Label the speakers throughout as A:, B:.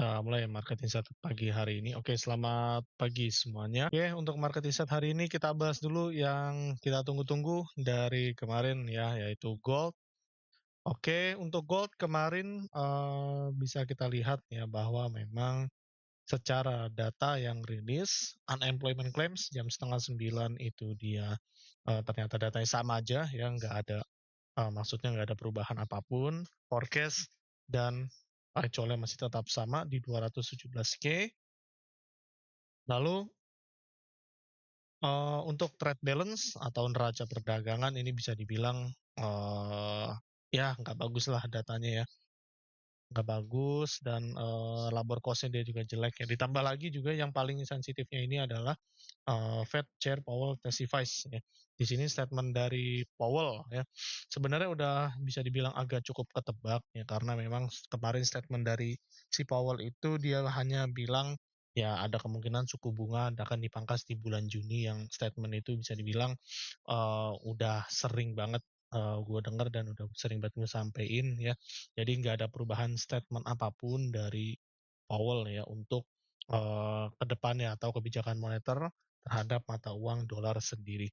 A: Kita mulai market insight pagi hari ini. Oke, selamat pagi semuanya. Oke, untuk market insight hari ini kita bahas dulu yang kita tunggu-tunggu dari kemarin ya, yaitu gold. Oke, untuk gold kemarin bisa kita lihat ya bahwa memang secara data yang rilis, unemployment claims jam setengah 9 itu dia ternyata datanya sama aja ya, nggak ada maksudnya nggak ada perubahan apapun. Forecast dan actualnya masih tetap sama di 217K. Lalu untuk trade balance atau neraca perdagangan ini bisa dibilang ya nggak bagus lah datanya ya, nggak bagus dan labor cost-nya dia juga jelek ya. Ditambah lagi juga yang paling sensitifnya ini adalah Fed Chair Powell testifies ya. Di sini statement dari Powell ya. Sebenarnya udah bisa dibilang agak cukup ketebak ya karena memang kemarin statement dari si Powell itu dia hanya bilang ya ada kemungkinan suku bunga akan dipangkas di bulan Juni, yang statement itu bisa dibilang udah sering banget gue denger dan udah sering banget gue sampein ya. Jadi nggak ada perubahan statement apapun dari Powell ya untuk ke depannya atau kebijakan moneter terhadap mata uang dolar sendiri.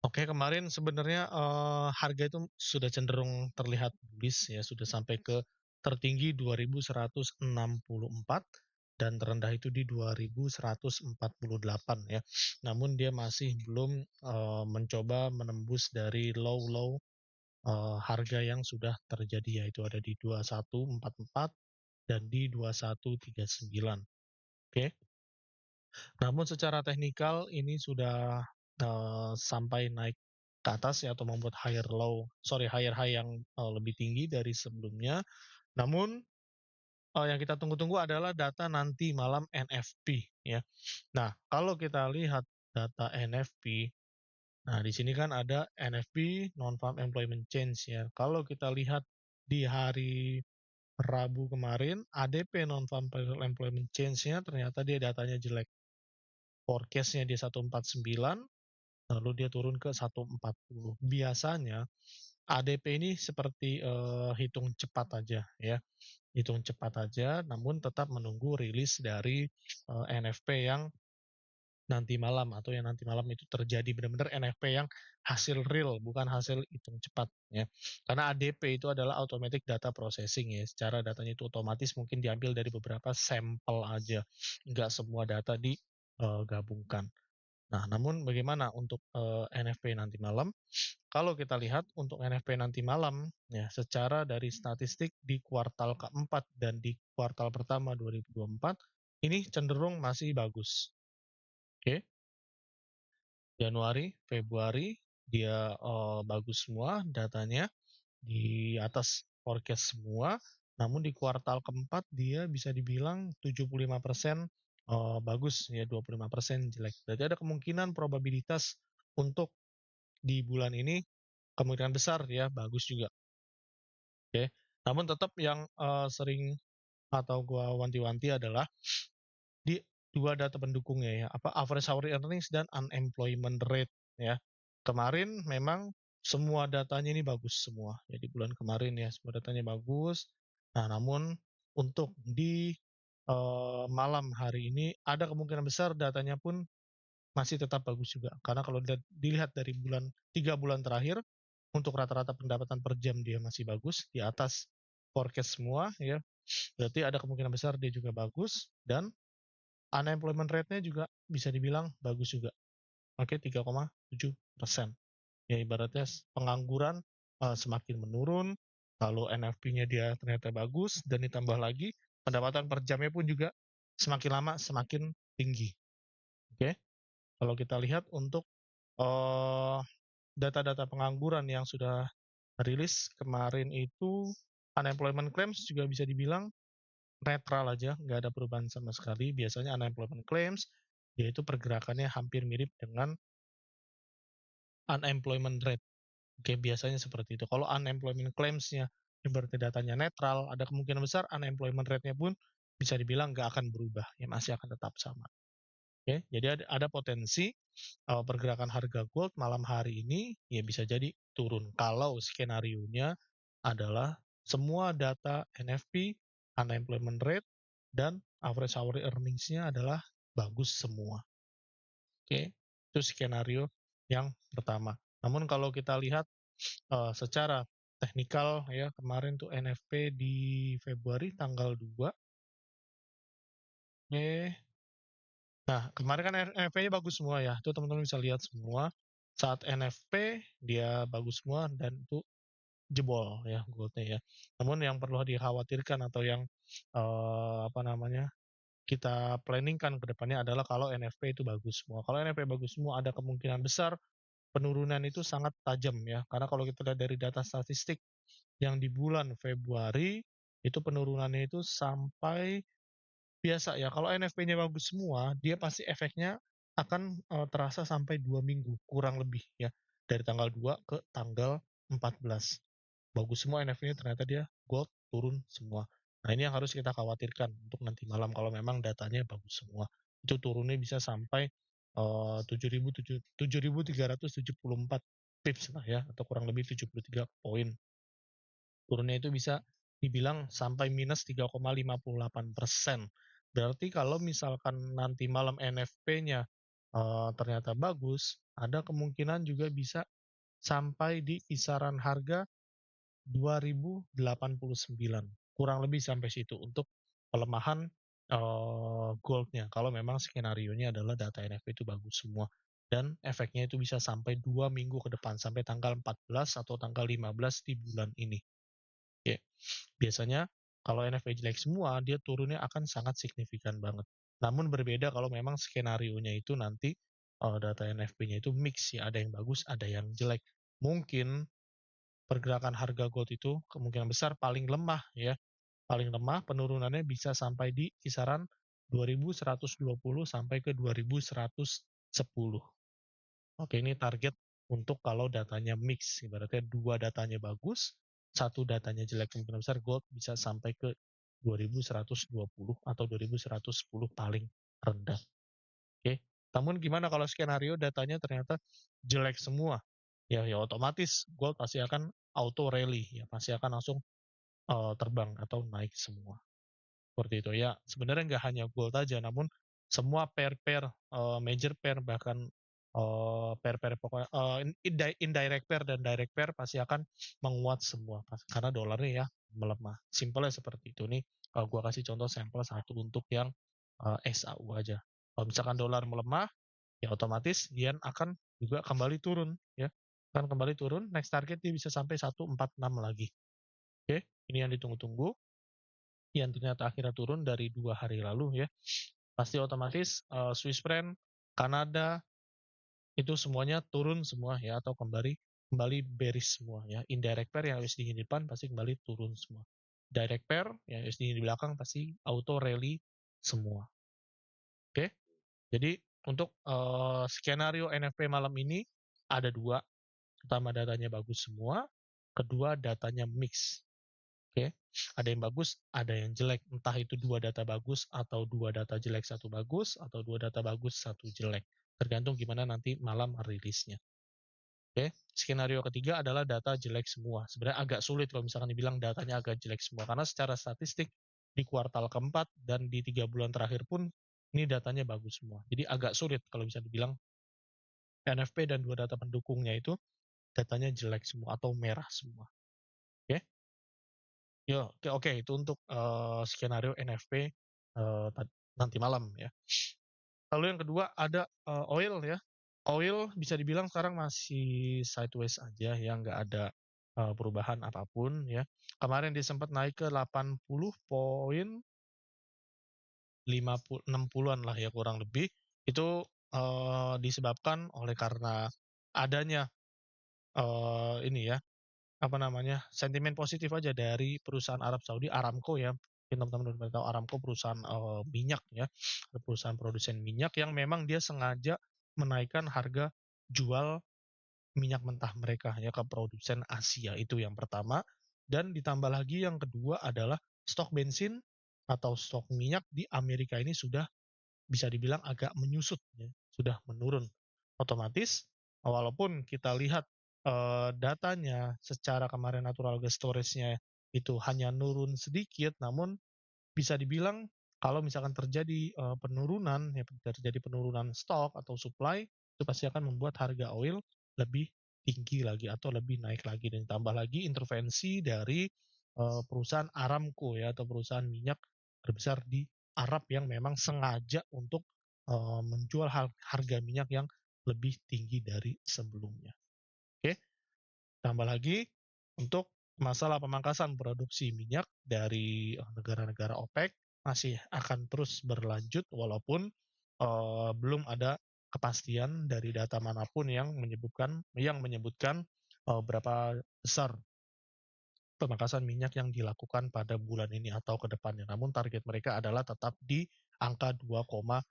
A: Oke, kemarin sebenarnya harga itu sudah cenderung terlihat bullish ya, sudah sampai ke tertinggi 2164 dan terendah itu di 2148 ya. Namun dia masih belum mencoba menembus dari low-low harga yang sudah terjadi, yaitu ada di 2144 dan di 2139. Oke. Namun secara teknikal ini sudah sampai naik ke atas ya, atau membuat higher high yang lebih tinggi dari sebelumnya. Namun yang kita tunggu-tunggu adalah data nanti malam NFP ya. Nah, kalau kita lihat data NFP, nah di sini kan ada NFP non-farm employment change ya. Kalau kita lihat di hari Rabu kemarin, ADP non-farm employment change-nya ternyata dia datanya jelek. Forecast-nya dia 149, lalu dia turun ke 140. Biasanya ADP ini seperti hitung cepat aja ya, hitung cepat aja, namun tetap menunggu rilis dari NFP yang nanti malam, atau yang nanti malam itu terjadi benar-benar NFP yang hasil real, bukan hasil hitung cepat ya. Karena ADP itu adalah automatic data processing ya, secara datanya itu otomatis mungkin diambil dari beberapa sampel aja, nggak semua data digabungkan. Nah, namun bagaimana untuk NFP nanti malam? Kalau kita lihat untuk NFP nanti malam, ya secara dari statistik di kuartal keempat dan di kuartal pertama 2024, ini cenderung masih bagus. Oke, Januari, Februari, dia bagus semua datanya, di atas forecast semua, namun di kuartal keempat dia bisa dibilang 75% bagus ya, 25% jelek. Berarti ada kemungkinan probabilitas untuk di bulan ini kemungkinan besar ya bagus juga. Oke. Namun tetap yang sering atau gua wanti-wanti adalah di dua data pendukungnya ya, apa average hourly earnings dan unemployment rate ya. Kemarin memang semua datanya ini bagus semua. Ya di bulan kemarin ya semua datanya bagus. Nah, namun untuk di malam hari ini ada kemungkinan besar datanya pun masih tetap bagus juga. Karena kalau dilihat dari 3 bulan terakhir, untuk rata-rata pendapatan per jam dia masih bagus, di atas forecast semua ya. Berarti ada kemungkinan besar dia juga bagus, dan unemployment rate-nya juga bisa dibilang bagus juga. Oke, 3,7%. Ya ibaratnya pengangguran semakin menurun, lalu NFP-nya dia ternyata bagus, dan ditambah lagi pendapatan per jamnya pun juga semakin lama semakin tinggi. Oke. Kalau kita lihat untuk data-data pengangguran yang sudah rilis kemarin itu, unemployment claims juga bisa dibilang netral aja, nggak ada perubahan sama sekali. Biasanya unemployment claims, yaitu pergerakannya hampir mirip dengan unemployment rate. Oke, biasanya seperti itu. Kalau unemployment claims-nya berarti datanya netral, ada kemungkinan besar unemployment rate-nya pun bisa dibilang nggak akan berubah, ya masih akan tetap sama. Oke, jadi ada potensi pergerakan harga gold malam hari ini ya bisa jadi turun kalau skenario-nya adalah semua data NFP unemployment rate, dan average hourly earnings-nya adalah bagus semua. Oke, itu skenario yang pertama. Namun kalau kita lihat secara teknikal ya, kemarin tuh NFP di Februari tanggal 2. Oke. Nah, kemarin kan NFP-nya bagus semua ya. Itu teman-teman bisa lihat semua. Saat NFP dia bagus semua dan itu jebol ya goldnya ya. Namun yang perlu dikhawatirkan atau yang apa namanya kita planningkan ke depannya adalah kalau NFP itu bagus semua. Kalau NFP bagus semua ada kemungkinan besar penurunan itu sangat tajam ya. Karena kalau kita lihat dari data statistik yang di bulan Februari itu penurunannya itu sampai biasa ya. Kalau NFP-nya bagus semua, dia pasti efeknya akan terasa sampai 2 minggu kurang lebih ya. Dari tanggal 2 ke tanggal 14. Bagus semua NFP-nya ternyata dia gold turun semua. Nah, ini yang harus kita khawatirkan untuk nanti malam kalau memang datanya bagus semua. Itu turunnya bisa sampai 7.374 pips lah ya, atau kurang lebih 73 poin. Turunnya itu bisa dibilang sampai minus 3,58%. Berarti kalau misalkan nanti malam NFP-nya ternyata bagus, ada kemungkinan juga bisa sampai di kisaran harga 2089. Kurang lebih sampai situ untuk pelemahan gold-nya. Kalau memang skenario-nya adalah data NFP itu bagus semua. Dan efeknya itu bisa sampai 2 minggu ke depan, sampai tanggal 14 atau tanggal 15 di bulan ini. Oke. Biasanya kalau NFP jelek semua, dia turunnya akan sangat signifikan banget. Namun berbeda kalau memang skenario-nya itu nanti data NFP-nya itu mix ya, ada yang bagus, ada yang jelek. Mungkin pergerakan harga gold itu kemungkinan besar paling lemah ya. Paling lemah penurunannya bisa sampai di kisaran 2120 sampai ke 2110. Oke, ini target untuk kalau datanya mix, ibaratnya dua datanya bagus, satu datanya jelek, kemungkinan besar gold bisa sampai ke 2120 atau 2110 paling rendah. Oke. Namun gimana kalau skenario datanya ternyata jelek semua? Ya otomatis gold pasti akan auto rally ya, pasti akan langsung terbang atau naik semua. Seperti itu ya. Sebenarnya nggak hanya gold aja, namun semua pair-pair, major pair bahkan pair-pair pokoknya indirect pair dan direct pair pasti akan menguat semua karena dolarnya ya melemah. Simpelnya seperti itu nih. Kalau gua kasih contoh sampel satu untuk yang SAU aja. Kalau misalkan dolar melemah, ya otomatis yen akan juga kembali turun ya. Akan kembali turun, next target dia bisa sampai 146 lagi. Oke, ini yang ditunggu-tunggu. Yang ternyata akhirnya turun dari 2 hari lalu ya. Pasti otomatis Swiss franc, Kanada itu semuanya turun semua ya, atau kembali bearish semua ya. Indirect pair yang USD di depan pasti kembali turun semua. Direct pair yang USD di belakang pasti auto rally semua. Oke. Jadi untuk skenario NFP malam ini ada dua. Pertama datanya bagus semua, kedua datanya mix. Oke, ada yang bagus, ada yang jelek. Entah itu dua data bagus atau dua data jelek satu bagus atau dua data bagus satu jelek. Tergantung gimana nanti malam rilisnya. Oke, skenario ketiga adalah data jelek semua. Sebenarnya agak sulit kalau misalkan dibilang datanya agak jelek semua karena secara statistik di kuartal keempat dan di 3 bulan terakhir pun ini datanya bagus semua. Jadi agak sulit kalau bisa dibilang NFP dan dua data pendukungnya itu datanya jelek semua atau merah semua. Oke. Ya, oke, itu untuk skenario NFP nanti malam ya. Lalu yang kedua ada oil ya. Oil bisa dibilang sekarang masih sideways aja ya, nggak ada perubahan apapun ya. Kemarin dia sempat naik ke 80 poin, 50, 60-an lah ya kurang lebih. Itu disebabkan oleh karena adanya ini ya, apa namanya, sentimen positif aja dari perusahaan Arab Saudi, Aramco ya. Mungkin teman-teman udah tahu Aramco perusahaan minyak ya, perusahaan produsen minyak yang memang dia sengaja menaikkan harga jual minyak mentah mereka ya ke produsen Asia, itu yang pertama. Dan ditambah lagi yang kedua adalah stok bensin atau stok minyak di Amerika ini sudah bisa dibilang agak menyusut ya, sudah menurun. Otomatis walaupun kita lihat datanya secara kemarin natural gas storage-nya itu hanya nurun sedikit, namun bisa dibilang kalau misalkan terjadi, penurunan, ya terjadi penurunan stok atau supply, itu pasti akan membuat harga oil lebih tinggi lagi atau lebih naik lagi dan ditambah lagi intervensi dari, perusahaan Aramco ya atau perusahaan minyak terbesar di Arab yang memang sengaja untuk, menjual harga minyak yang lebih tinggi dari sebelumnya. Oke, tambah lagi untuk masalah pemangkasan produksi minyak dari negara-negara OPEC masih akan terus berlanjut walaupun belum ada kepastian dari data manapun yang menyebutkan berapa besar pemangkasan minyak yang dilakukan pada bulan ini atau ke depannya. Namun target mereka adalah tetap di angka 2,3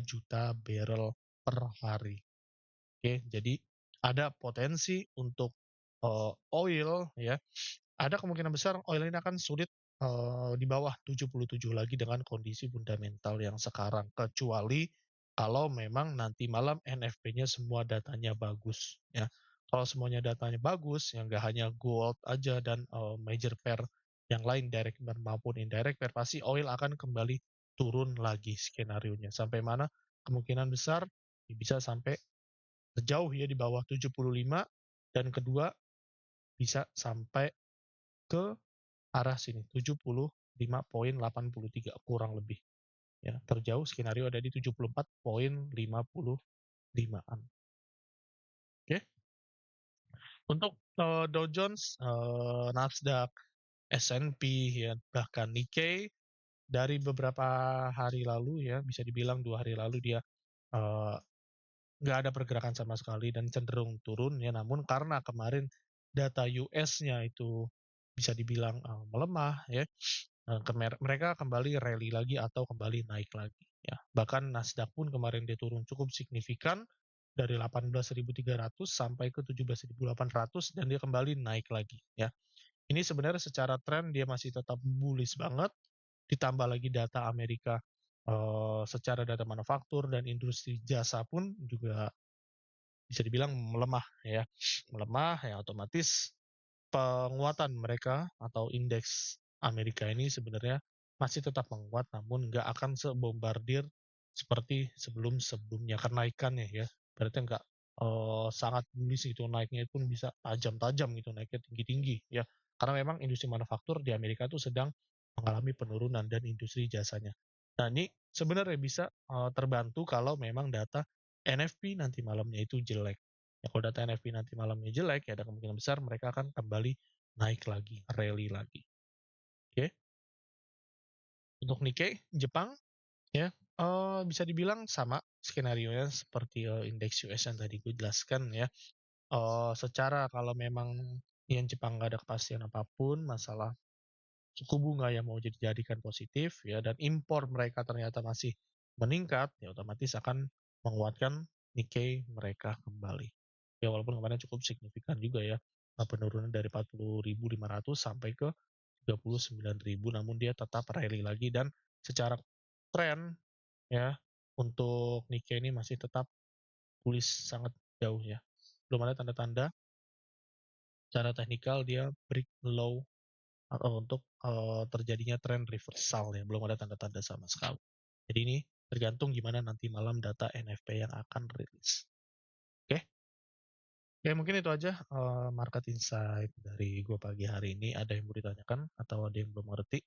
A: juta barrel per hari. Oke, jadi ada potensi untuk oil ya, ada kemungkinan besar oil ini akan sulit di bawah 77 lagi dengan kondisi fundamental yang sekarang, kecuali kalau memang nanti malam NFP-nya semua datanya bagus ya. Kalau semuanya datanya bagus, ya nggak hanya gold aja dan major pair yang lain direct pair maupun indirect pair, pasti oil akan kembali turun lagi skenario-nya. Sampai mana? Kemungkinan besar bisa sampai jauh ya di bawah 75 dan kedua bisa sampai ke arah sini 75,83 kurang lebih ya. Terjauh skenario ada di 74,55-an. Oke. Untuk Dow Jones, Nasdaq, S&P ya bahkan Nikkei dari beberapa hari lalu ya bisa dibilang 2 hari lalu dia eh, nggak ada pergerakan sama sekali dan cenderung turun ya. Namun karena kemarin data US-nya itu bisa dibilang melemah ya, mereka kembali rally lagi atau kembali naik lagi ya. Bahkan Nasdaq pun kemarin dia turun cukup signifikan dari 18.300 sampai ke 17.800 dan dia kembali naik lagi ya. Ini sebenarnya secara tren dia masih tetap bullish banget, ditambah lagi data Amerika secara data manufaktur dan industri jasa pun juga bisa dibilang melemah ya. Melemah ya otomatis penguatan mereka atau indeks Amerika ini sebenarnya masih tetap menguat namun nggak akan sebombardir seperti sebelum-sebelumnya kenaikannya ya. Berarti nggak sangat bullish gitu naiknya pun bisa tajam-tajam gitu naiknya tinggi-tinggi ya. Karena memang industri manufaktur di Amerika itu sedang mengalami penurunan dan industri jasanya. Nah ini sebenarnya bisa terbantu kalau memang data NFP nanti malamnya itu jelek. Ya, kalau data NFP nanti malamnya jelek, ya ada kemungkinan besar mereka akan kembali naik lagi, rally lagi. Oke. Untuk Nikkei, Jepang, ya bisa dibilang sama skenario-nya seperti indeks US yang tadi gue jelaskan ya. Secara kalau memang yang Jepang nggak ada kepastian apapun, masalah suku bunga yang mau dijadikan positif ya dan impor mereka ternyata masih meningkat, ya otomatis akan menguatkan Nikkei mereka kembali. Ya walaupun kemarin cukup signifikan juga ya, penurunan dari 40.500 sampai ke 39.000, namun dia tetap rally lagi dan secara tren ya untuk Nikkei ini masih tetap bullish sangat jauh ya. Belum ada tanda-tanda secara teknikal dia break low untuk terjadinya tren reversal ya, belum ada tanda-tanda sama sekali. Jadi ini tergantung gimana nanti malam data NFP yang akan rilis. Oke, okay? Mungkin itu aja market insight dari gue pagi hari ini. Ada yang mau ditanyakan atau ada yang belum ngerti?